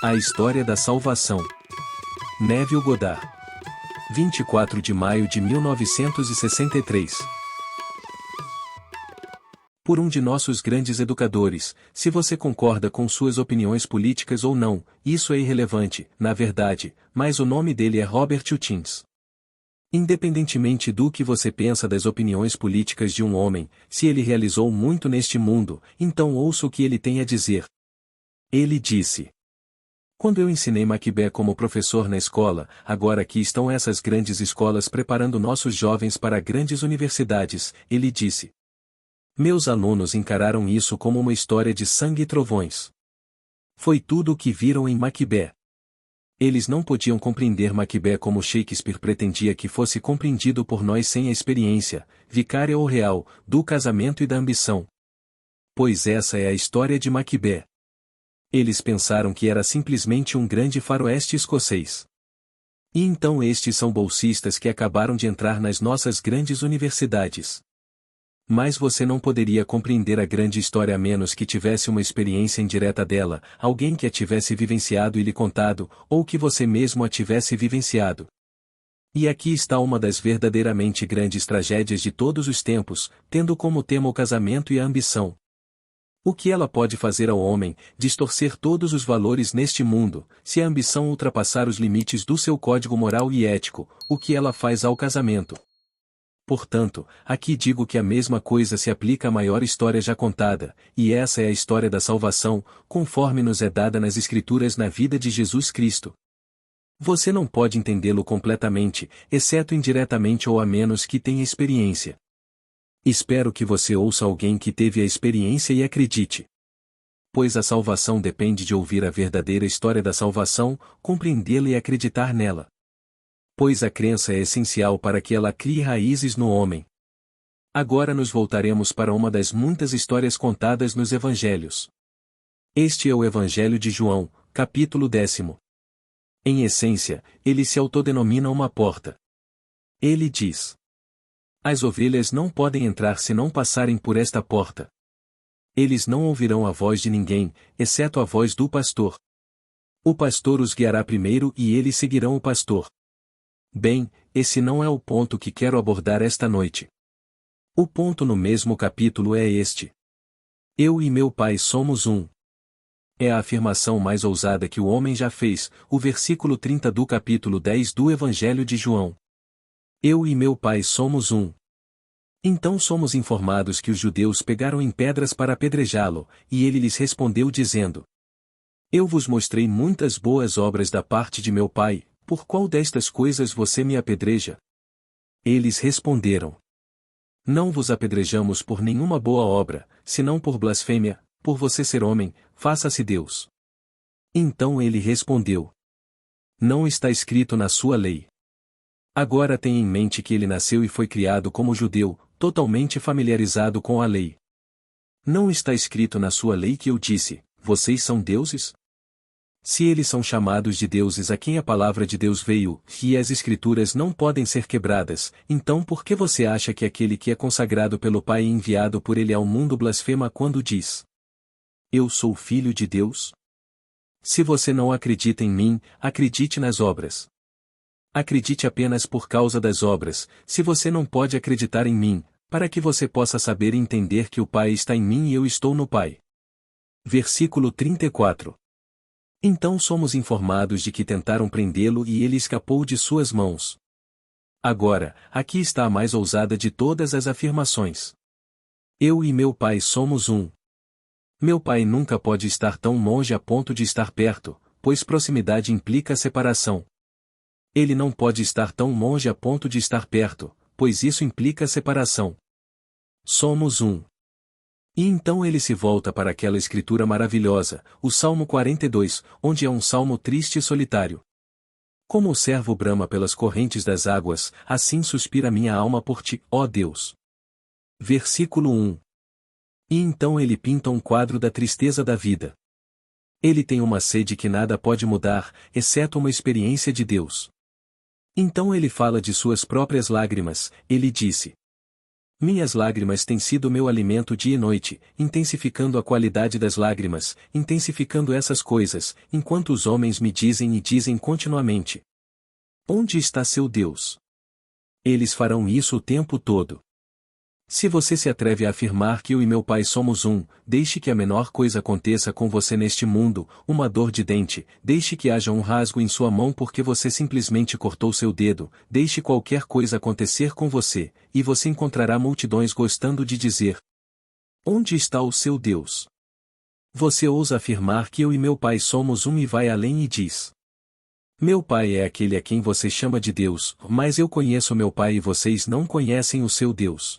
A História da Salvação. Neville Goddard. 24 de maio de 1963. Por um de nossos grandes educadores, se você concorda com suas opiniões políticas ou não, isso é irrelevante, na verdade, mas o nome dele é Robert Hutchins. Independentemente do que você pensa das opiniões políticas de um homem, se ele realizou muito neste mundo, então ouça o que ele tem a dizer. Ele disse: quando eu ensinei Macbeth como professor na escola, agora aqui estão essas grandes escolas preparando nossos jovens para grandes universidades, ele disse. Meus alunos encararam isso como uma história de sangue e trovões. Foi tudo o que viram em Macbeth. Eles não podiam compreender Macbeth como Shakespeare pretendia que fosse compreendido por nós sem a experiência, vicária ou real, do casamento e da ambição. Pois essa é a história de Macbeth. Eles pensaram que era simplesmente um grande faroeste escocês. E então estes são bolsistas que acabaram de entrar nas nossas grandes universidades. Mas você não poderia compreender a grande história a menos que tivesse uma experiência indireta dela, alguém que a tivesse vivenciado e lhe contado, ou que você mesmo a tivesse vivenciado. E aqui está uma das verdadeiramente grandes tragédias de todos os tempos, tendo como tema o casamento e a ambição. O que ela pode fazer ao homem, distorcer todos os valores neste mundo, se a ambição ultrapassar os limites do seu código moral e ético, o que ela faz ao casamento? Portanto, aqui digo que a mesma coisa se aplica à maior história já contada, e essa é a história da salvação, conforme nos é dada nas Escrituras na vida de Jesus Cristo. Você não pode entendê-lo completamente, exceto indiretamente ou a menos que tenha experiência. Espero que você ouça alguém que teve a experiência e acredite. Pois a salvação depende de ouvir a verdadeira história da salvação, compreendê-la e acreditar nela. Pois a crença é essencial para que ela crie raízes no homem. Agora nos voltaremos para uma das muitas histórias contadas nos Evangelhos. Este é o Evangelho de João, capítulo 10. Em essência, ele se autodenomina uma porta. Ele diz: as ovelhas não podem entrar se não passarem por esta porta. Eles não ouvirão a voz de ninguém, exceto a voz do pastor. O pastor os guiará primeiro e eles seguirão o pastor. Bem, esse não é o ponto que quero abordar esta noite. O ponto no mesmo capítulo é este. Eu e meu Pai somos um. É a afirmação mais ousada que o homem já fez, o versículo 30 do capítulo 10 do Evangelho de João. Eu e meu Pai somos um. Então somos informados que os judeus pegaram em pedras para apedrejá-lo, e ele lhes respondeu dizendo: eu vos mostrei muitas boas obras da parte de meu Pai, por qual destas coisas você me apedreja? Eles responderam: não vos apedrejamos por nenhuma boa obra, senão por blasfêmia, por você ser homem, faça-se Deus. Então ele respondeu: não está escrito na sua lei. Agora tenha em mente que ele nasceu e foi criado como judeu, totalmente familiarizado com a lei. Não está escrito na sua lei que eu disse: vocês são deuses? Se eles são chamados de deuses a quem a palavra de Deus veio, e as Escrituras não podem ser quebradas, então por que você acha que aquele que é consagrado pelo Pai e enviado por ele ao mundo blasfema quando diz: eu sou filho de Deus? Se você não acredita em mim, acredite nas obras. Acredite apenas por causa das obras, se você não pode acreditar em mim, para que você possa saber e entender que o Pai está em mim e eu estou no Pai. Versículo 34. Então somos informados de que tentaram prendê-lo e ele escapou de suas mãos. Agora, aqui está a mais ousada de todas as afirmações. Eu e meu Pai somos um. Meu Pai nunca pode estar tão longe a ponto de estar perto, pois proximidade implica separação. Ele não pode estar tão longe a ponto de estar perto, pois isso implica separação. Somos um. E então ele se volta para aquela escritura maravilhosa, o Salmo 42, onde é um salmo triste e solitário. Como o servo brama pelas correntes das águas, assim suspira minha alma por ti, ó Deus. Versículo 1. E então ele pinta um quadro da tristeza da vida. Ele tem uma sede que nada pode mudar, exceto uma experiência de Deus. Então ele fala de suas próprias lágrimas, ele disse: Minhas lágrimas têm sido meu alimento dia e noite, intensificando a qualidade das lágrimas, intensificando essas coisas, enquanto os homens me dizem e dizem continuamente: onde está seu Deus? Eles farão isso o tempo todo. Se você se atreve a afirmar que eu e meu pai somos um, deixe que a menor coisa aconteça com você neste mundo, uma dor de dente, deixe que haja um rasgo em sua mão porque você simplesmente cortou seu dedo, deixe qualquer coisa acontecer com você, e você encontrará multidões gostando de dizer: onde está o seu Deus? Você ousa afirmar que eu e meu pai somos um e vai além e diz: meu pai é aquele a quem você chama de Deus, mas eu conheço meu pai e vocês não conhecem o seu Deus.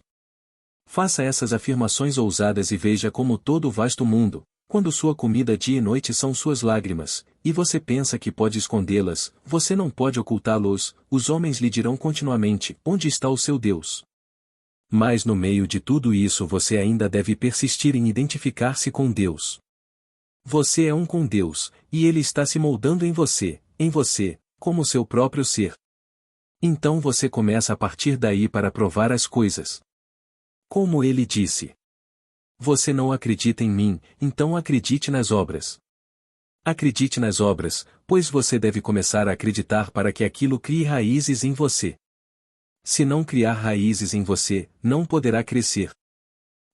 Faça essas afirmações ousadas e veja como todo o vasto mundo, quando sua comida dia e noite são suas lágrimas, e você pensa que pode escondê-las, você não pode ocultá-los, os homens lhe dirão continuamente: onde está o seu Deus? Mas no meio de tudo isso você ainda deve persistir em identificar-se com Deus. Você é um com Deus, e Ele está se moldando em você, como seu próprio ser. Então você começa a partir daí para provar as coisas. Como ele disse: você não acredita em mim, então acredite nas obras. Acredite nas obras, pois você deve começar a acreditar para que aquilo crie raízes em você. Se não criar raízes em você, não poderá crescer.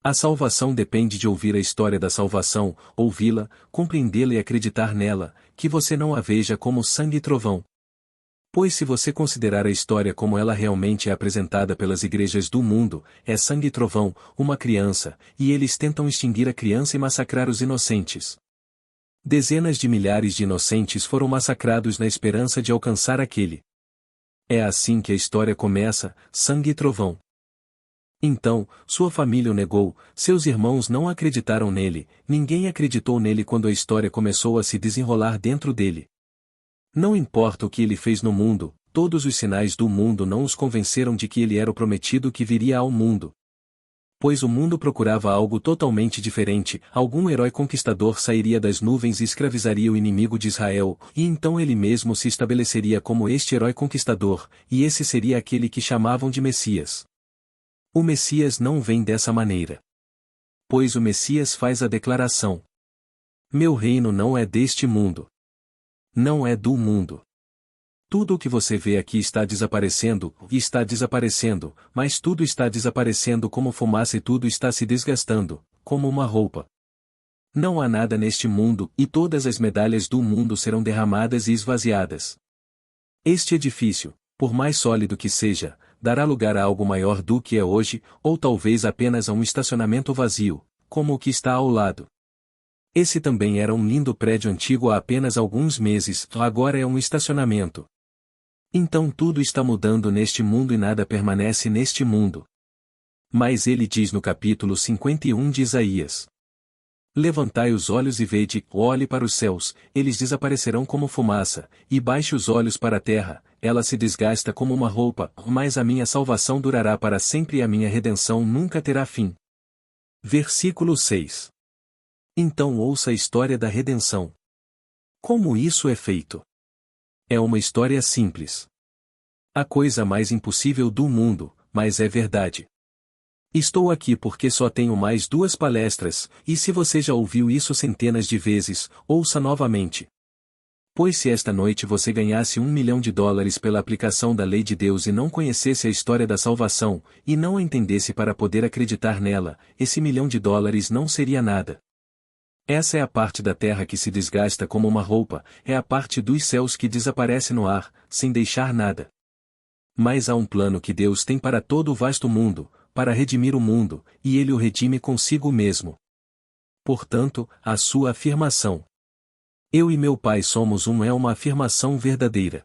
A salvação depende de ouvir a história da salvação, ouvi-la, compreendê-la e acreditar nela, que você não a veja como sangue e trovão. Pois se você considerar a história como ela realmente é apresentada pelas igrejas do mundo, é sangue e trovão, uma criança, e eles tentam extinguir a criança e massacrar os inocentes. Dezenas de milhares de inocentes foram massacrados na esperança de alcançar aquele. É assim que a história começa, sangue e trovão. Então, sua família o negou, seus irmãos não acreditaram nele, ninguém acreditou nele quando a história começou a se desenrolar dentro dele. Não importa o que ele fez no mundo, todos os sinais do mundo não os convenceram de que ele era o prometido que viria ao mundo. Pois o mundo procurava algo totalmente diferente, algum herói conquistador sairia das nuvens e escravizaria o inimigo de Israel, e então ele mesmo se estabeleceria como este herói conquistador, e esse seria aquele que chamavam de Messias. O Messias não vem dessa maneira. Pois o Messias faz a declaração: meu reino não é deste mundo. Não é do mundo. Tudo o que você vê aqui está desaparecendo, mas tudo está desaparecendo como fumaça e tudo está se desgastando, como uma roupa. Não há nada neste mundo, e todas as medalhas do mundo serão derramadas e esvaziadas. Este edifício, por mais sólido que seja, dará lugar a algo maior do que é hoje, ou talvez apenas a um estacionamento vazio, como o que está ao lado. Esse também era um lindo prédio antigo há apenas alguns meses, agora é um estacionamento. Então tudo está mudando neste mundo e nada permanece neste mundo. Mas ele diz no capítulo 51 de Isaías: levantai os olhos e vede, olhe para os céus, eles desaparecerão como fumaça, e baixe os olhos para a terra, ela se desgasta como uma roupa, mas a minha salvação durará para sempre e a minha redenção nunca terá fim. Versículo 6. Então ouça a história da redenção. Como isso é feito? É uma história simples. A coisa mais impossível do mundo, mas é verdade. Estou aqui porque só tenho mais 2 palestras, e se você já ouviu isso centenas de vezes, ouça novamente. Pois se esta noite você ganhasse $1 milhão pela aplicação da lei de Deus e não conhecesse a história da salvação, e não a entendesse para poder acreditar nela, esse $1 milhão não seria nada. Essa é a parte da terra que se desgasta como uma roupa, é a parte dos céus que desaparece no ar, sem deixar nada. Mas há um plano que Deus tem para todo o vasto mundo, para redimir o mundo, e ele o redime consigo mesmo. Portanto, a sua afirmação: eu e meu pai somos um é uma afirmação verdadeira.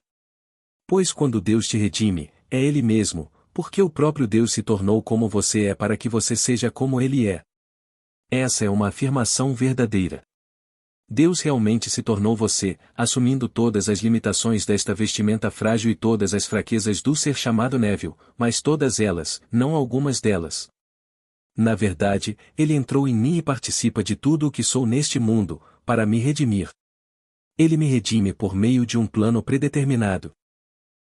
Pois quando Deus te redime, é Ele mesmo, porque o próprio Deus se tornou como você é para que você seja como Ele é. Essa é uma afirmação verdadeira. Deus realmente se tornou você, assumindo todas as limitações desta vestimenta frágil e todas as fraquezas do ser chamado Neville, mas todas elas, não algumas delas. Na verdade, Ele entrou em mim e participa de tudo o que sou neste mundo, para me redimir. Ele me redime por meio de um plano predeterminado.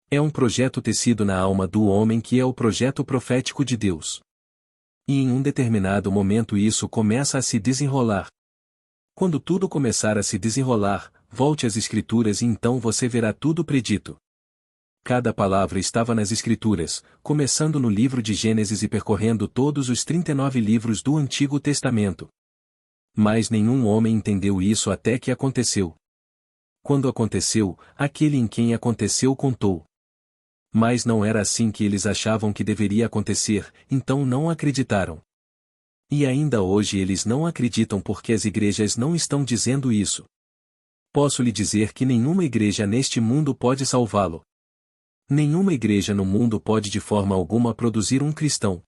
É um projeto tecido na alma do homem que é o projeto profético de Deus. E em um determinado momento isso começa a se desenrolar. Quando tudo começar a se desenrolar, volte às Escrituras e então você verá tudo predito. Cada palavra estava nas Escrituras, começando no livro de Gênesis e percorrendo todos os 39 livros do Antigo Testamento. Mas nenhum homem entendeu isso até que aconteceu. Quando aconteceu, aquele em quem aconteceu contou. Mas não era assim que eles achavam que deveria acontecer, então não acreditaram. E ainda hoje eles não acreditam porque as igrejas não estão dizendo isso. Posso lhe dizer que nenhuma igreja neste mundo pode salvá-lo. Nenhuma igreja no mundo pode de forma alguma produzir um cristão.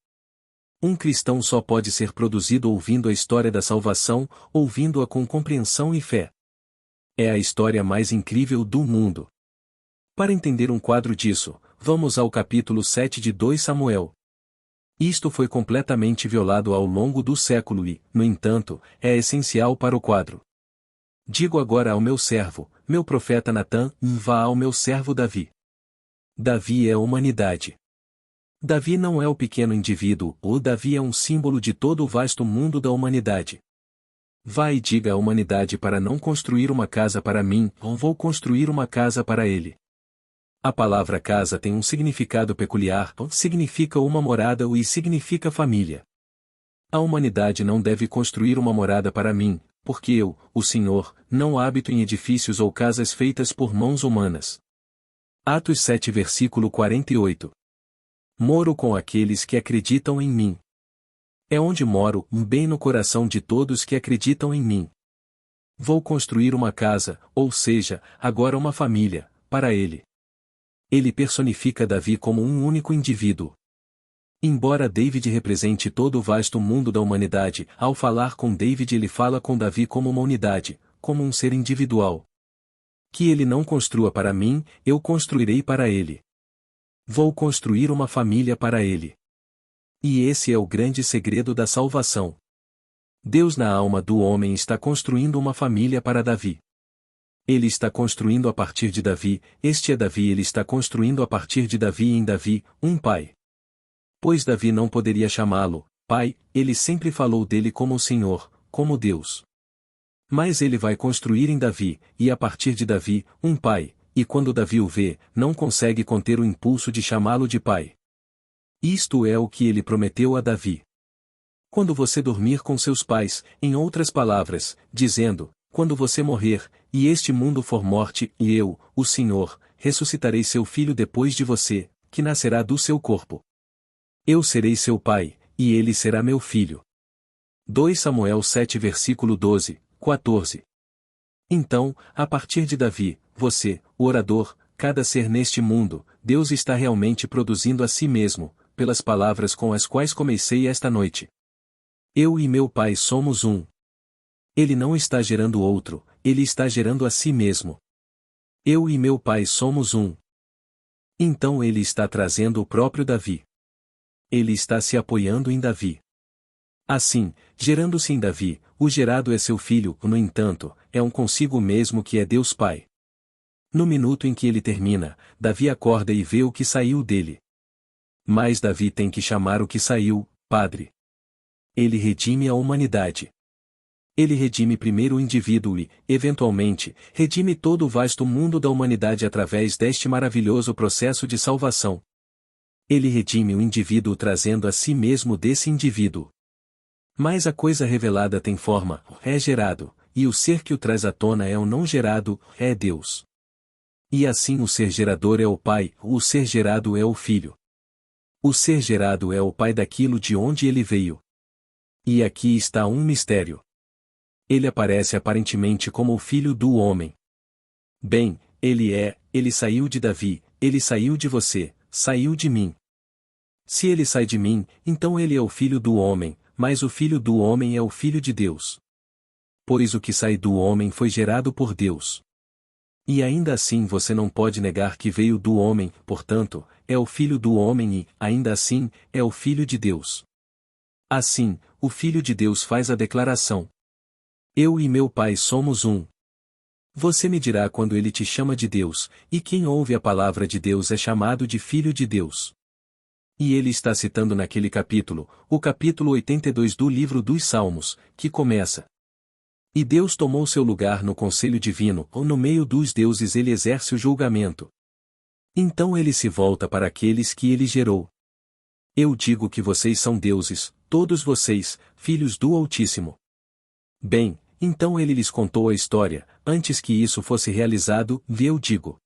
Um cristão só pode ser produzido ouvindo a história da salvação, ouvindo-a com compreensão e fé. É a história mais incrível do mundo. Para entender um quadro disso, vamos ao capítulo 7 de 2 Samuel. Isto foi completamente violado ao longo do século e, no entanto, é essencial para o quadro. Digo agora ao meu servo, meu profeta Natã, vá ao meu servo Davi. Davi é a humanidade. Davi não é o pequeno indivíduo, o Davi é um símbolo de todo o vasto mundo da humanidade. Vá e diga à humanidade para não construir uma casa para mim, ou vou construir uma casa para ele. A palavra casa tem um significado peculiar, significa uma morada e significa família. A humanidade não deve construir uma morada para mim, porque eu, o Senhor, não habito em edifícios ou casas feitas por mãos humanas. Atos 7 versículo 48. Moro com aqueles que acreditam em mim. É onde moro, bem no coração de todos que acreditam em mim. Vou construir uma casa, ou seja, agora uma família, para ele. Ele personifica Davi como um único indivíduo. Embora David represente todo o vasto mundo da humanidade, ao falar com David ele fala com Davi como uma unidade, como um ser individual. Que ele não construa para mim, eu construirei para ele. Vou construir uma família para ele. E esse é o grande segredo da salvação. Deus na alma do homem está construindo uma família para Davi. Ele está construindo a partir de Davi, este é Davi, ele está construindo a partir de Davi em Davi, um pai. Pois Davi não poderia chamá-lo pai, ele sempre falou dele como o Senhor, como Deus. Mas ele vai construir em Davi, e a partir de Davi, um pai, e quando Davi o vê, não consegue conter o impulso de chamá-lo de pai. Isto é o que ele prometeu a Davi. Quando você dormir com seus pais, em outras palavras, dizendo, quando você morrer, e este mundo for morte, e eu, o Senhor, ressuscitarei seu filho depois de você, que nascerá do seu corpo. Eu serei seu pai, e ele será meu filho. 2 Samuel 7 versículo 12, 14. Então, a partir de Davi, você, o orador, cada ser neste mundo, Deus está realmente produzindo a si mesmo, pelas palavras com as quais comecei esta noite. Eu e meu pai somos um. Ele não está gerando outro, ele está gerando a si mesmo. Eu e meu pai somos um. Então ele está trazendo o próprio Davi. Ele está se apoiando em Davi. Assim, gerando-se em Davi, o gerado é seu filho, no entanto, é um consigo mesmo que é Deus Pai. No minuto em que ele termina, Davi acorda e vê o que saiu dele. Mas Davi tem que chamar o que saiu, Padre. Ele redime a humanidade. Ele redime primeiro o indivíduo e, eventualmente, redime todo o vasto mundo da humanidade através deste maravilhoso processo de salvação. Ele redime o indivíduo trazendo a si mesmo desse indivíduo. Mas a coisa revelada tem forma, é gerado, e o ser que o traz à tona é o não gerado, é Deus. E assim o ser gerador é o Pai, o ser gerado é o Filho. O ser gerado é o Pai daquilo de onde ele veio. E aqui está um mistério. Ele aparece aparentemente como o Filho do homem. Bem, ele saiu de Davi, ele saiu de você, saiu de mim. Se ele sai de mim, então ele é o Filho do homem, mas o Filho do homem é o Filho de Deus. Pois o que sai do homem foi gerado por Deus. E ainda assim você não pode negar que veio do homem, portanto, é o Filho do homem e, ainda assim, é o Filho de Deus. Assim, o Filho de Deus faz a declaração: eu e meu Pai somos um. Você me dirá quando ele te chama de Deus, e quem ouve a palavra de Deus é chamado de Filho de Deus. E ele está citando naquele capítulo, o capítulo 82 do livro dos Salmos, que começa: E Deus tomou seu lugar no conselho divino, ou no meio dos deuses ele exerce o julgamento. Então ele se volta para aqueles que ele gerou. Eu digo que vocês são deuses, todos vocês, filhos do Altíssimo. Bem, então ele lhes contou a história, antes que isso fosse realizado, eu digo.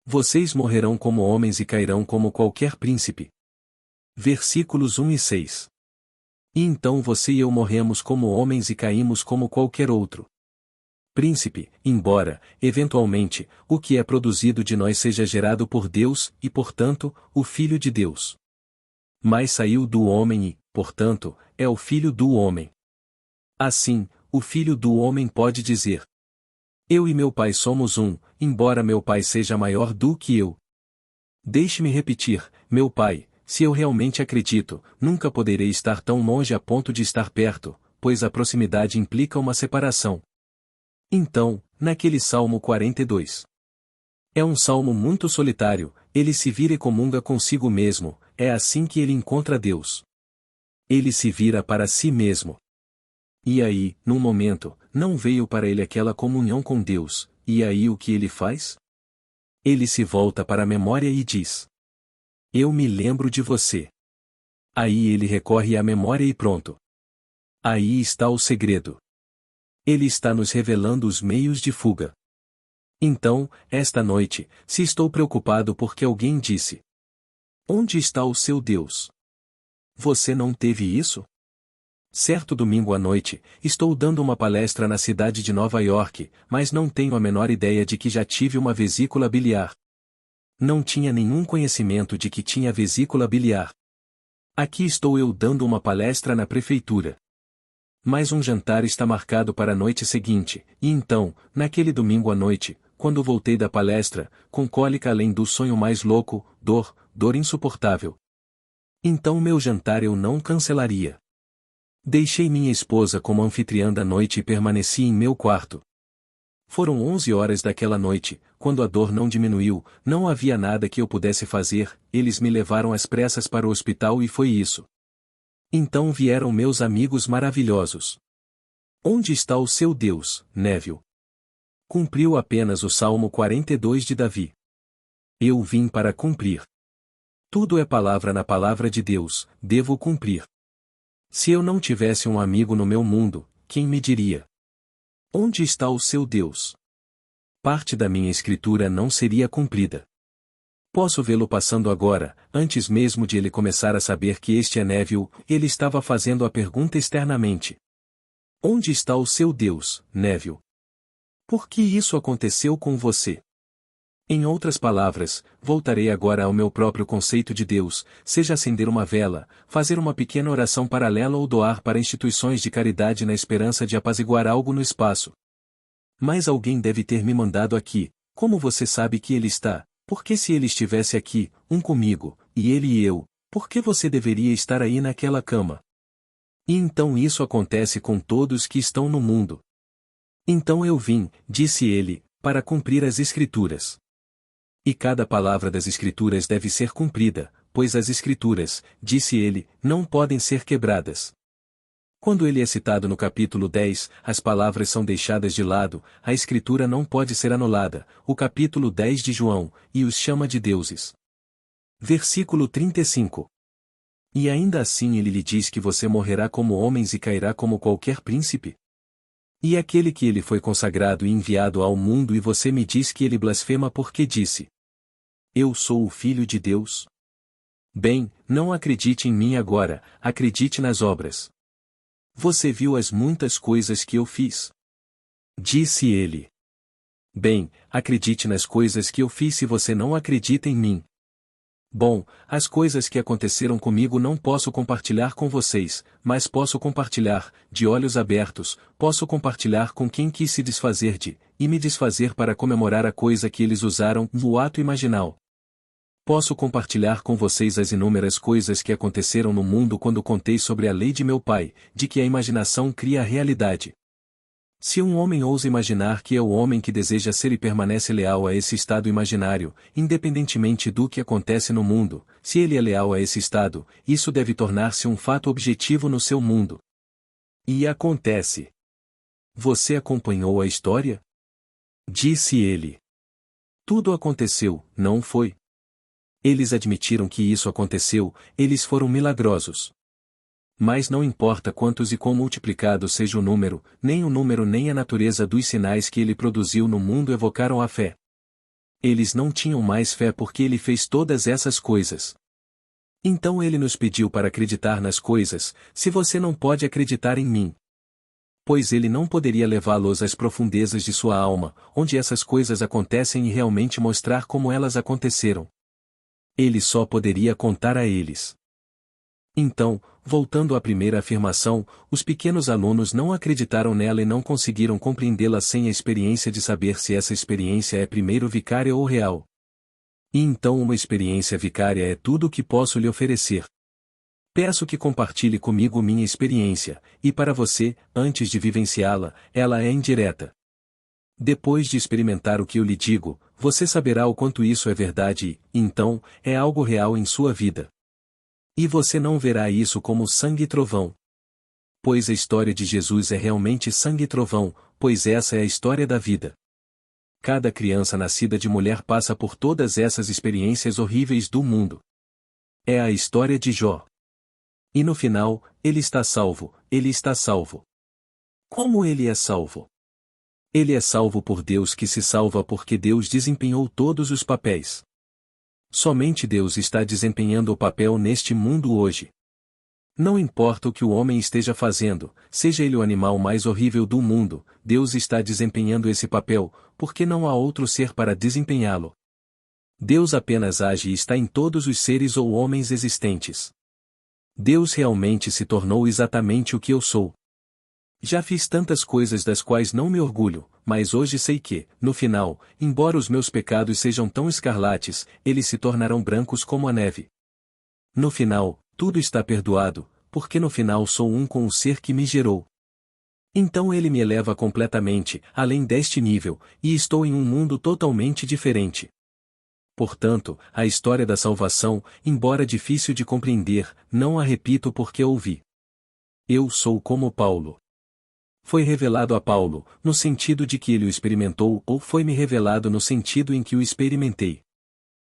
Vocês morrerão como homens e cairão como qualquer príncipe. Versículos 1 e 6. E então você e eu morremos como homens e caímos como qualquer outro príncipe, embora, eventualmente, o que é produzido de nós seja gerado por Deus, e portanto, o Filho de Deus. Mas saiu do homem e, portanto, é o Filho do homem. Assim, o Filho do homem pode dizer: Eu e meu Pai somos um, embora meu Pai seja maior do que eu. Deixe-me repetir, meu Pai. Se eu realmente acredito, nunca poderei estar tão longe a ponto de estar perto, pois a proximidade implica uma separação. Então, naquele Salmo 42. É um salmo muito solitário, ele se vira e comunga consigo mesmo, é assim que ele encontra Deus. Ele se vira para si mesmo. E aí, num momento, não veio para ele aquela comunhão com Deus, e aí o que ele faz? Ele se volta para a memória e diz: Eu me lembro de você. Aí ele recorre à memória e pronto. Aí está o segredo. Ele está nos revelando os meios de fuga. Então, esta noite, se estou preocupado porque alguém disse: Onde está o seu Deus? Você não teve isso? Certo domingo à noite, estou dando uma palestra na cidade de Nova York, mas não tenho a menor ideia de que já tive uma vesícula biliar. Não tinha nenhum conhecimento de que tinha vesícula biliar. Aqui estou eu dando uma palestra na prefeitura. Mas um jantar está marcado para a noite seguinte, e então, naquele domingo à noite, quando voltei da palestra, com cólica além do sonho mais louco, dor insuportável. Então meu jantar eu não cancelaria. Deixei minha esposa como anfitriã da noite e permaneci em meu quarto. Foram 11 horas daquela noite, quando a dor não diminuiu, não havia nada que eu pudesse fazer, eles me levaram às pressas para o hospital e foi isso. Então vieram meus amigos maravilhosos. Onde está o seu Deus, Neville? Cumpriu apenas o Salmo 42 de Davi. Eu vim para cumprir. Tudo é palavra na palavra de Deus, devo cumprir. Se eu não tivesse um amigo no meu mundo, quem me diria? Onde está o seu Deus? Parte da minha escritura não seria cumprida. Posso vê-lo passando agora, antes mesmo de ele começar a saber que este é Neville, ele estava fazendo a pergunta externamente. Onde está o seu Deus, Neville? Por que isso aconteceu com você? Em outras palavras, voltarei agora ao meu próprio conceito de Deus, seja acender uma vela, fazer uma pequena oração paralela ou doar para instituições de caridade na esperança de apaziguar algo no espaço. Mas alguém deve ter me mandado aqui, como você sabe que ele está? Porque se ele estivesse aqui, um comigo, e ele e eu, por que você deveria estar aí naquela cama? E então isso acontece com todos que estão no mundo. Então eu vim, disse ele, para cumprir as Escrituras. E cada palavra das Escrituras deve ser cumprida, pois as Escrituras, disse ele, não podem ser quebradas. Quando ele é citado no capítulo 10, as palavras são deixadas de lado, a Escritura não pode ser anulada, o capítulo 10 de João, e os chama de deuses. Versículo 35. E ainda assim ele lhe diz que você morrerá como homens e cairá como qualquer príncipe? E aquele que ele foi consagrado e enviado ao mundo e você me diz que ele blasfema porque disse: Eu sou o Filho de Deus? Bem, não acredite em mim agora, acredite nas obras. Você viu as muitas coisas que eu fiz? Disse ele. Bem, acredite nas coisas que eu fiz se você não acredita em mim. Bom, as coisas que aconteceram comigo não posso compartilhar com vocês, mas posso compartilhar, de olhos abertos, posso compartilhar com quem quis se desfazer e me desfazer para comemorar a coisa que eles usaram no ato imaginal. Posso compartilhar com vocês as inúmeras coisas que aconteceram no mundo quando contei sobre a lei de meu pai, de que a imaginação cria a realidade. Se um homem ousa imaginar que é o homem que deseja ser e permanece leal a esse estado imaginário, independentemente do que acontece no mundo, se ele é leal a esse estado, isso deve tornar-se um fato objetivo no seu mundo. E acontece. Você acompanhou a história? Disse ele. Tudo aconteceu, não foi? Eles admitiram que isso aconteceu, eles foram milagrosos. Mas não importa quantos e quão multiplicado seja o número nem a natureza dos sinais que ele produziu no mundo evocaram a fé. Eles não tinham mais fé porque ele fez todas essas coisas. Então ele nos pediu para acreditar nas coisas, se você não pode acreditar em mim. Pois ele não poderia levá-los às profundezas de sua alma, onde essas coisas acontecem e realmente mostrar como elas aconteceram. Ele só poderia contar a eles. Então, voltando à primeira afirmação, os pequenos alunos não acreditaram nela e não conseguiram compreendê-la sem a experiência de saber se essa experiência é primeiro vicária ou real. E então uma experiência vicária é tudo o que posso lhe oferecer. Peço que compartilhe comigo minha experiência, e para você, antes de vivenciá-la, ela é indireta. Depois de experimentar o que eu lhe digo, você saberá o quanto isso é verdade e, então, é algo real em sua vida. E você não verá isso como sangue e trovão. Pois a história de Jesus é realmente sangue e trovão, pois essa é a história da vida. Cada criança nascida de mulher passa por todas essas experiências horríveis do mundo. É a história de Jó. E no final, ele está salvo, ele está salvo. Como ele é salvo? Ele é salvo por Deus que se salva porque Deus desempenhou todos os papéis. Somente Deus está desempenhando o papel neste mundo hoje. Não importa o que o homem esteja fazendo, seja ele o animal mais horrível do mundo, Deus está desempenhando esse papel, porque não há outro ser para desempenhá-lo. Deus apenas age e está em todos os seres ou homens existentes. Deus realmente se tornou exatamente o que eu sou. Já fiz tantas coisas das quais não me orgulho, mas hoje sei que, no final, embora os meus pecados sejam tão escarlates, eles se tornarão brancos como a neve. No final, tudo está perdoado, porque no final sou um com o ser que me gerou. Então ele me eleva completamente, além deste nível, e estou em um mundo totalmente diferente. Portanto, a história da salvação, embora difícil de compreender, não a repito porque ouvi. Eu sou como Paulo. Foi revelado a Paulo, no sentido de que ele o experimentou, ou foi-me revelado no sentido em que o experimentei.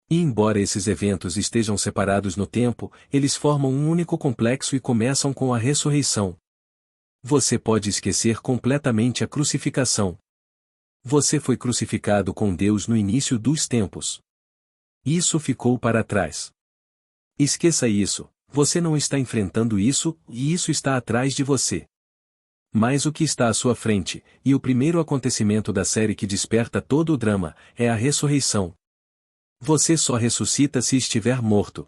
E embora esses eventos estejam separados no tempo, eles formam um único complexo e começam com a ressurreição. Você pode esquecer completamente a crucificação. Você foi crucificado com Deus no início dos tempos. Isso ficou para trás. Esqueça isso, você não está enfrentando isso, e isso está atrás de você. Mas o que está à sua frente, e o primeiro acontecimento da série que desperta todo o drama, é a ressurreição. Você só ressuscita se estiver morto.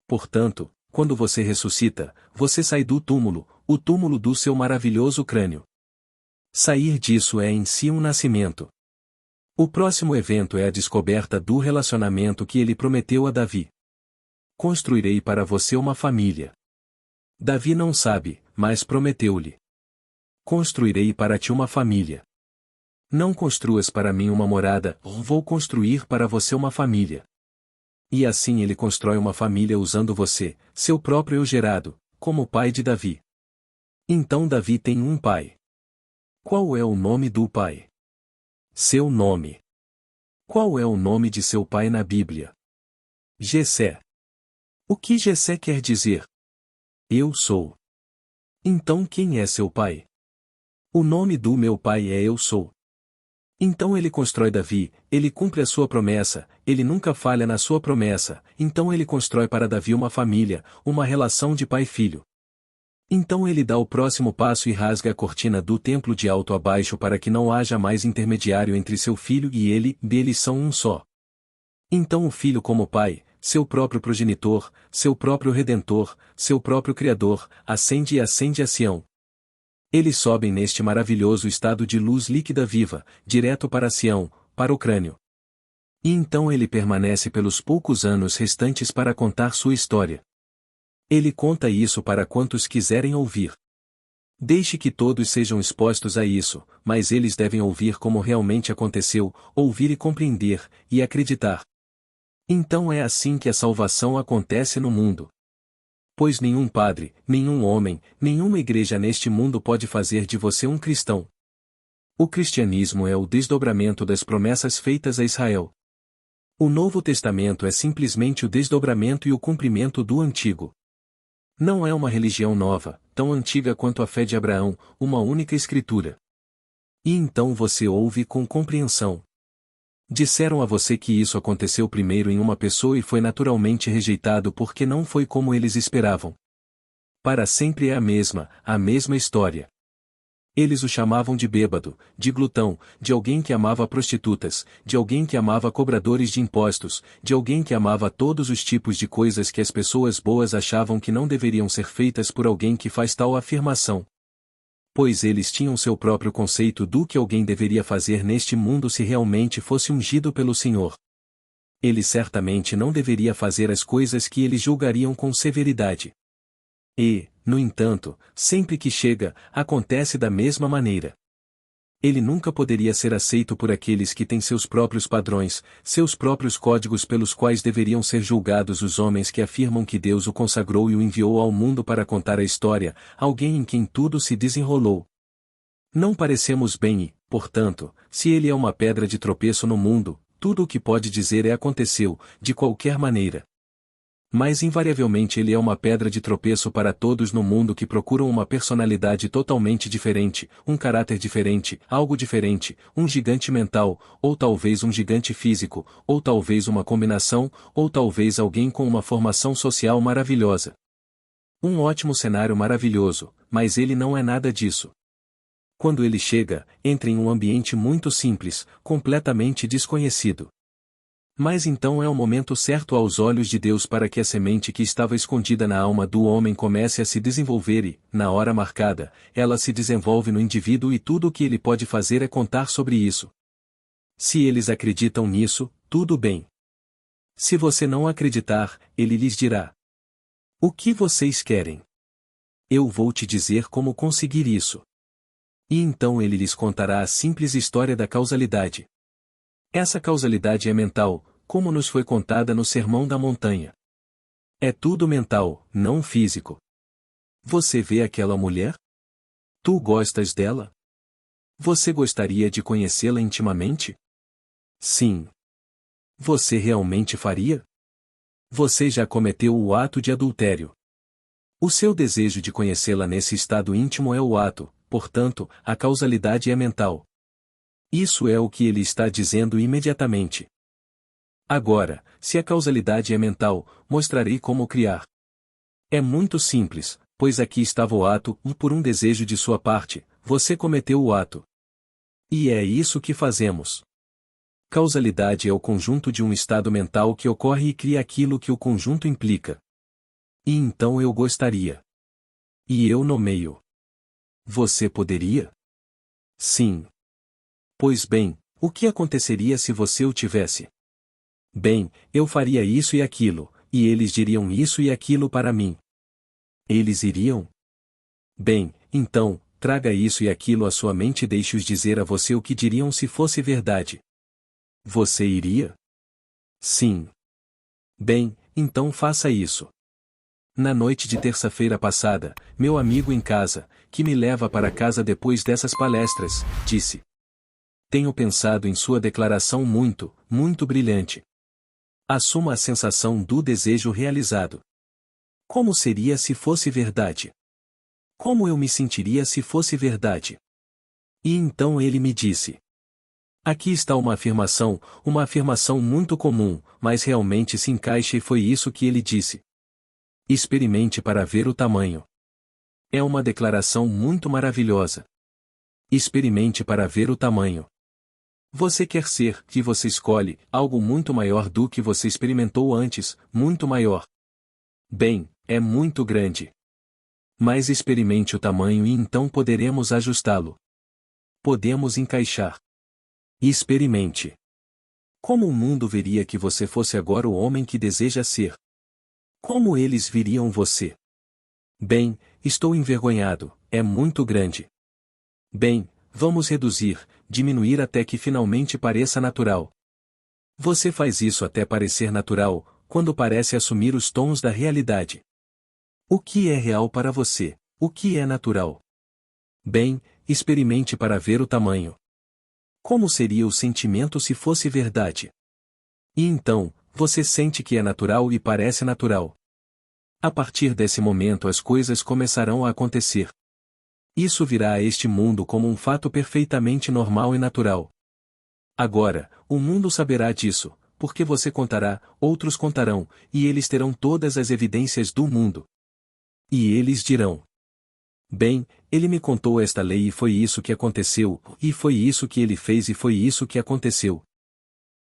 Portanto, quando você ressuscita, você sai do túmulo, o túmulo do seu maravilhoso crânio. Sair disso é em si um nascimento. O próximo evento é a descoberta do relacionamento que ele prometeu a Davi. Construirei para você uma família. Davi não sabe, mas prometeu-lhe. Construirei para ti uma família. Não construas para mim uma morada, vou construir para você uma família. E assim ele constrói uma família usando você, seu próprio eu gerado, como pai de Davi. Então Davi tem um pai. Qual é o nome do pai? Seu nome. Qual é o nome de seu pai na Bíblia? Jessé. O que Jessé quer dizer? Eu sou. Então quem é seu pai? O nome do meu pai é Eu Sou. Então ele constrói Davi, ele cumpre a sua promessa, ele nunca falha na sua promessa, então ele constrói para Davi uma família, uma relação de pai e filho. Então ele dá o próximo passo e rasga a cortina do templo de alto a baixo para que não haja mais intermediário entre seu filho e ele, eles são um só. Então o filho como pai, seu próprio progenitor, seu próprio redentor, seu próprio criador, ascende e ascende a Sião. Eles sobem neste maravilhoso estado de luz líquida viva, direto para Sião, para o crânio. E então ele permanece pelos poucos anos restantes para contar sua história. Ele conta isso para quantos quiserem ouvir. Deixe que todos sejam expostos a isso, mas eles devem ouvir como realmente aconteceu, ouvir e compreender, e acreditar. Então é assim que a salvação acontece no mundo. Pois nenhum padre, nenhum homem, nenhuma igreja neste mundo pode fazer de você um cristão. O cristianismo é o desdobramento das promessas feitas a Israel. O Novo Testamento é simplesmente o desdobramento e o cumprimento do Antigo. Não é uma religião nova, tão antiga quanto a fé de Abraão, uma única escritura. E então você ouve com compreensão. Disseram a você que isso aconteceu primeiro em uma pessoa e foi naturalmente rejeitado porque não foi como eles esperavam. Para sempre é a mesma história. Eles o chamavam de bêbado, de glutão, de alguém que amava prostitutas, de alguém que amava cobradores de impostos, de alguém que amava todos os tipos de coisas que as pessoas boas achavam que não deveriam ser feitas por alguém que faz tal afirmação. Pois eles tinham seu próprio conceito do que alguém deveria fazer neste mundo se realmente fosse ungido pelo Senhor. Ele certamente não deveria fazer as coisas que eles julgariam com severidade. E, no entanto, sempre que chega, acontece da mesma maneira. Ele nunca poderia ser aceito por aqueles que têm seus próprios padrões, seus próprios códigos pelos quais deveriam ser julgados os homens que afirmam que Deus o consagrou e o enviou ao mundo para contar a história, alguém em quem tudo se desenrolou. Não parecemos bem e, portanto, se ele é uma pedra de tropeço no mundo, tudo o que pode dizer é aconteceu, de qualquer maneira. Mas invariavelmente ele é uma pedra de tropeço para todos no mundo que procuram uma personalidade totalmente diferente, um caráter diferente, algo diferente, um gigante mental, ou talvez um gigante físico, ou talvez uma combinação, ou talvez alguém com uma formação social maravilhosa. Um ótimo cenário maravilhoso, mas ele não é nada disso. Quando ele chega, entra em um ambiente muito simples, completamente desconhecido. Mas então é o momento certo aos olhos de Deus para que a semente que estava escondida na alma do homem comece a se desenvolver e, na hora marcada, ela se desenvolve no indivíduo e tudo o que ele pode fazer é contar sobre isso. Se eles acreditam nisso, tudo bem. Se você não acreditar, ele lhes dirá: o que vocês querem? Eu vou te dizer como conseguir isso. E então ele lhes contará a simples história da causalidade. Essa causalidade é mental, como nos foi contada no Sermão da Montanha. É tudo mental, não físico. Você vê aquela mulher? Tu gostas dela? Você gostaria de conhecê-la intimamente? Sim. Você realmente faria? Você já cometeu o ato de adultério. O seu desejo de conhecê-la nesse estado íntimo é o ato, portanto, a causalidade é mental. Isso é o que ele está dizendo imediatamente. Agora, se a causalidade é mental, mostrarei como criar. É muito simples, pois aqui estava o ato, e por um desejo de sua parte, você cometeu o ato. E é isso que fazemos. Causalidade é o conjunto de um estado mental que ocorre e cria aquilo que o conjunto implica. E então eu gostaria. E eu nomeio. Você poderia? Sim. Pois bem, o que aconteceria se você o tivesse? Bem, eu faria isso e aquilo, e eles diriam isso e aquilo para mim. Eles iriam? Bem, então, traga isso e aquilo à sua mente e deixe-os dizer a você o que diriam se fosse verdade. Você iria? Sim. Bem, então faça isso. Na noite de terça-feira passada, meu amigo em casa, que me leva para casa depois dessas palestras, disse: tenho pensado em sua declaração muito brilhante. Assuma a sensação do desejo realizado. Como seria se fosse verdade? Como eu me sentiria se fosse verdade? E então ele me disse: aqui está uma afirmação muito comum, mas realmente se encaixa e foi isso que ele disse. Experimente para ver o tamanho. É uma declaração muito maravilhosa. Experimente para ver o tamanho. Você quer ser, que você escolhe, algo muito maior do que você experimentou antes, muito maior. Bem, é muito grande. Mas experimente o tamanho e então poderemos ajustá-lo. Podemos encaixar. Experimente. Como o mundo veria que você fosse agora o homem que deseja ser? Como eles viriam você? Bem, estou envergonhado, é muito grande. Bem, vamos reduzir, diminuir até que finalmente pareça natural. Você faz isso até parecer natural, quando parece assumir os tons da realidade. O que é real para você? O que é natural? Bem, experimente para ver o tamanho. Como seria o sentimento se fosse verdade? E então, você sente que é natural e parece natural. A partir desse momento as coisas começarão a acontecer. Isso virá a este mundo como um fato perfeitamente normal e natural. Agora, o mundo saberá disso, porque você contará, outros contarão, e eles terão todas as evidências do mundo. E eles dirão: bem, ele me contou esta lei e foi isso que aconteceu, e foi isso que ele fez e foi isso que aconteceu.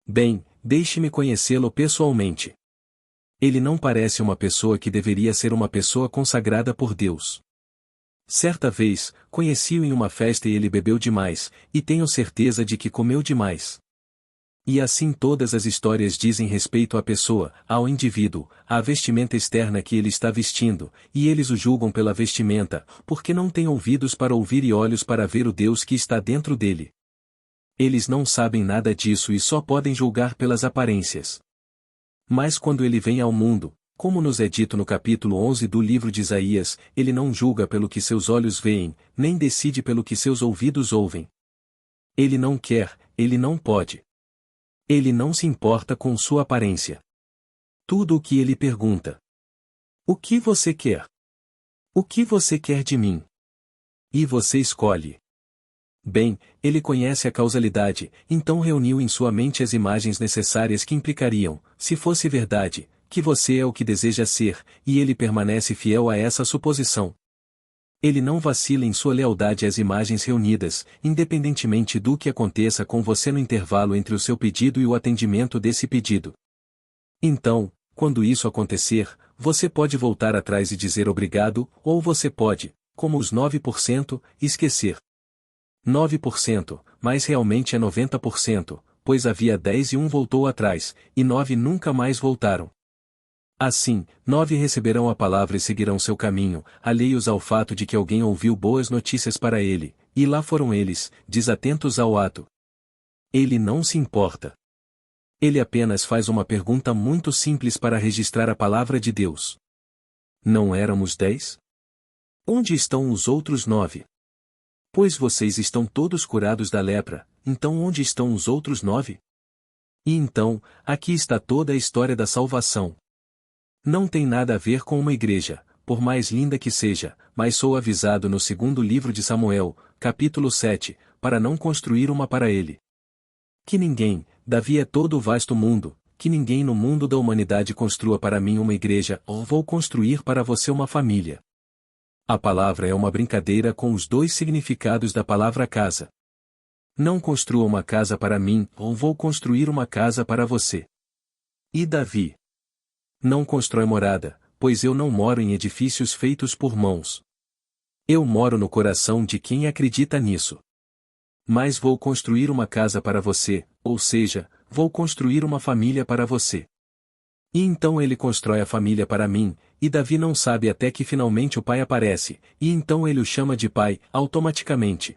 Bem, deixe-me conhecê-lo pessoalmente. Ele não parece uma pessoa que deveria ser uma pessoa consagrada por Deus. Certa vez, conheci-o em uma festa e ele bebeu demais, e tenho certeza de que comeu demais. E assim todas as histórias dizem respeito à pessoa, ao indivíduo, à vestimenta externa que ele está vestindo, e eles o julgam pela vestimenta, porque não têm ouvidos para ouvir e olhos para ver o Deus que está dentro dele. Eles não sabem nada disso e só podem julgar pelas aparências. Mas quando ele vem ao mundo, como nos é dito no capítulo 11 do livro de Isaías, ele não julga pelo que seus olhos veem, nem decide pelo que seus ouvidos ouvem. Ele não quer, ele não pode. Ele não se importa com sua aparência. Tudo o que ele pergunta: o que você quer? O que você quer de mim? E você escolhe. Bem, ele conhece a causalidade, então reuniu em sua mente as imagens necessárias que implicariam, se fosse verdade, que você é o que deseja ser, e ele permanece fiel a essa suposição. Ele não vacila em sua lealdade às imagens reunidas, independentemente do que aconteça com você no intervalo entre o seu pedido e o atendimento desse pedido. Então, quando isso acontecer, você pode voltar atrás e dizer obrigado, ou você pode, como os 9%, esquecer. 9%, mas realmente é 90%, pois havia 10 e 1 voltou atrás, e 9 nunca mais voltaram. Assim, 9 receberão a palavra e seguirão seu caminho, alheios ao fato de que alguém ouviu boas notícias para ele, e lá foram eles, desatentos ao ato. Ele não se importa. Ele apenas faz uma pergunta muito simples para registrar a palavra de Deus. Não éramos 10? Onde estão os outros 9? Pois vocês estão todos curados da lepra, então onde estão os outros 9? E então, aqui está toda a história da salvação. Não tem nada a ver com uma igreja, por mais linda que seja, mas sou avisado no segundo livro de Samuel, capítulo 7, para não construir uma para ele. Que ninguém, Davi é todo o vasto mundo, que ninguém no mundo da humanidade construa para mim uma igreja, ou vou construir para você uma família. A palavra é uma brincadeira com os dois significados da palavra casa. Não construa uma casa para mim, ou vou construir uma casa para você. E Davi? Não constrói morada, pois eu não moro em edifícios feitos por mãos. Eu moro no coração de quem acredita nisso. Mas vou construir uma casa para você, ou seja, vou construir uma família para você. E então ele constrói a família para mim, e Davi não sabe até que finalmente o pai aparece, e então ele o chama de pai, automaticamente.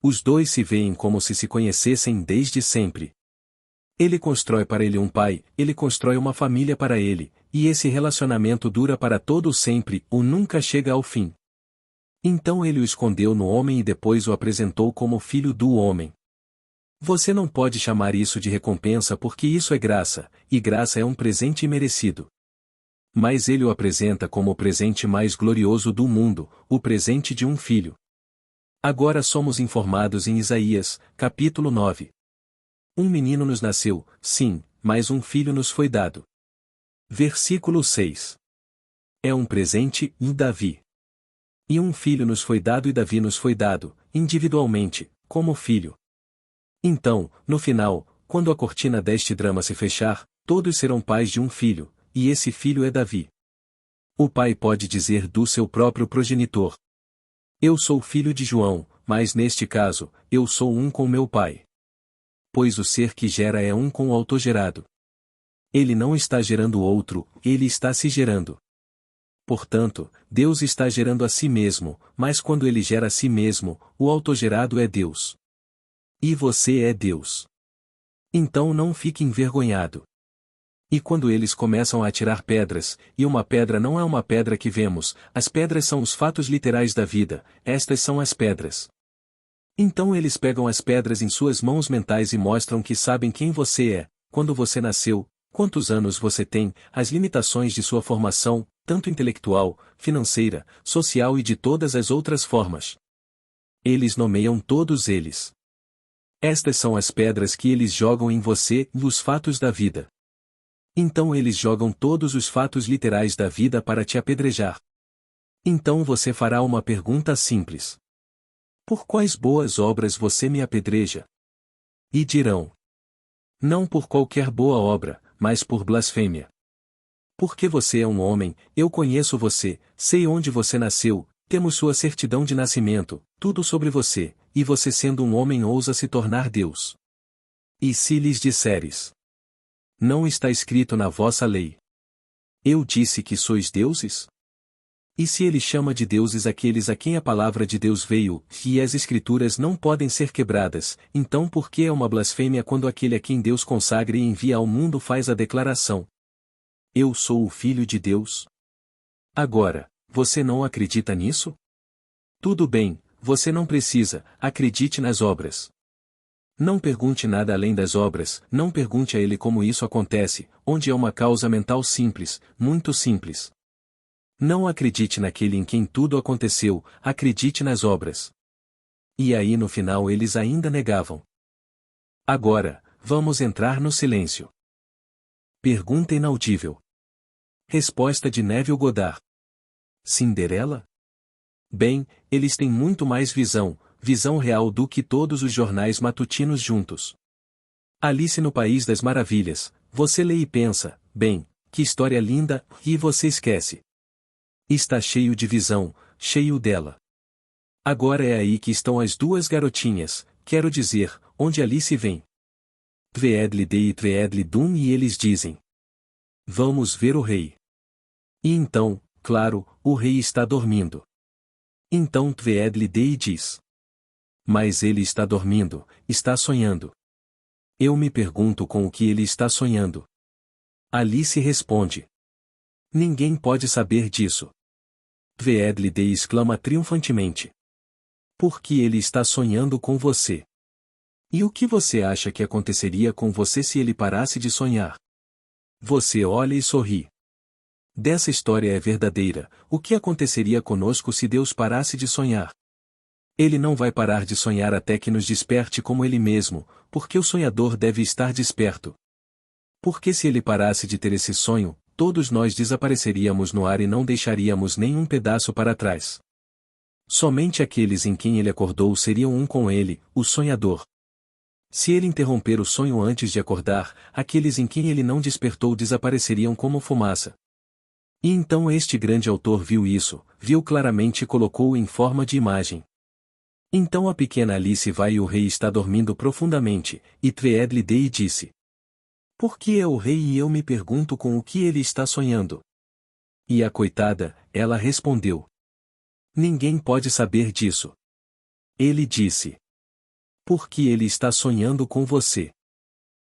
Os dois se veem como se conhecessem desde sempre. Ele constrói para ele um pai, ele constrói uma família para ele, e esse relacionamento dura para todo o sempre, ou nunca chega ao fim. Então ele o escondeu no homem e depois o apresentou como filho do homem. Você não pode chamar isso de recompensa porque isso é graça, e graça é um presente imerecido. Mas ele o apresenta como o presente mais glorioso do mundo, o presente de um filho. Agora somos informados em Isaías, capítulo 9. Um menino nos nasceu, sim, mas um filho nos foi dado. Versículo 6. É um presente, e Davi. E um filho nos foi dado e Davi nos foi dado, individualmente, como filho. Então, no final, quando a cortina deste drama se fechar, todos serão pais de um filho, e esse filho é Davi. O pai pode dizer do seu próprio progenitor: eu sou filho de João, mas neste caso, eu sou um com meu pai. Pois o ser que gera é um com o autogerado. Ele não está gerando outro, ele está se gerando. Portanto, Deus está gerando a si mesmo, mas quando ele gera a si mesmo, o autogerado é Deus. E você é Deus. Então não fique envergonhado. E quando eles começam a atirar pedras, e uma pedra não é uma pedra que vemos, as pedras são os fatos literais da vida, estas são as pedras. Então eles pegam as pedras em suas mãos mentais e mostram que sabem quem você é, quando você nasceu, quantos anos você tem, as limitações de sua formação, tanto intelectual, financeira, social e de todas as outras formas. Eles nomeiam todos eles. Estas são as pedras que eles jogam em você, os fatos da vida. Então eles jogam todos os fatos literais da vida para te apedrejar. Então você fará uma pergunta simples. Por quais boas obras você me apedreja? E dirão. Não por qualquer boa obra, mas por blasfêmia. Porque você é um homem, eu conheço você, sei onde você nasceu, temos sua certidão de nascimento, tudo sobre você, e você sendo um homem ousa se tornar Deus. E se lhes disseres: não está escrito na vossa lei. Eu disse que sois deuses? E se ele chama de deuses aqueles a quem a palavra de Deus veio, e as escrituras não podem ser quebradas, então por que é uma blasfêmia quando aquele a quem Deus consagra e envia ao mundo faz a declaração: eu sou o Filho de Deus? Agora, você não acredita nisso? Tudo bem, você não precisa, acredite nas obras. Não pergunte nada além das obras, não pergunte a ele como isso acontece, onde é uma causa mental simples, muito simples. Não acredite naquele em quem tudo aconteceu, acredite nas obras. E aí no final eles ainda negavam. Agora, vamos entrar no silêncio. Pergunta inaudível. Resposta de Neville Goddard. Cinderela? Bem, eles têm muito mais visão real do que todos os jornais matutinos juntos. Alice no País das Maravilhas, você lê e pensa, bem, que história linda, e você esquece. Está cheio de visão, cheio dela. Agora é aí que estão as duas garotinhas, quero dizer, onde Alice vem. Tweedledee e Tweedledum e eles dizem: vamos ver o rei. E então, claro, o rei está dormindo. Então Tweedledee diz: mas ele está dormindo, está sonhando. Eu me pergunto com o que ele está sonhando. Alice responde: ninguém pode saber disso. Tweedledee exclama triunfantemente: porque ele está sonhando com você. E o que você acha que aconteceria com você se ele parasse de sonhar? Você olha e sorri. Dessa história é verdadeira, o que aconteceria conosco se Deus parasse de sonhar? Ele não vai parar de sonhar até que nos desperte como ele mesmo, porque o sonhador deve estar desperto. Porque se ele parasse de ter esse sonho, todos nós desapareceríamos no ar e não deixaríamos nenhum pedaço para trás. Somente aqueles em quem ele acordou seriam um com ele, o sonhador. Se ele interromper o sonho antes de acordar, aqueles em quem ele não despertou desapareceriam como fumaça. E então este grande autor viu isso, viu claramente e colocou-o em forma de imagem. Então a pequena Alice vai e o rei está dormindo profundamente, e Tweedledee disse: por que é o rei e eu me pergunto com o que ele está sonhando? E a coitada, ela respondeu: ninguém pode saber disso. Ele disse: porque ele está sonhando com você.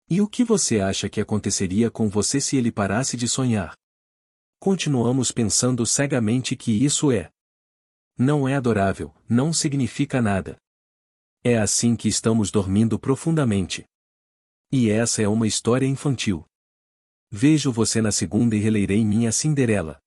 E o que você acha que aconteceria com você se ele parasse de sonhar? Continuamos pensando cegamente que isso não é adorável, não significa nada. É assim que estamos dormindo profundamente. E essa é uma história infantil. Vejo você na segunda e relerei minha Cinderela.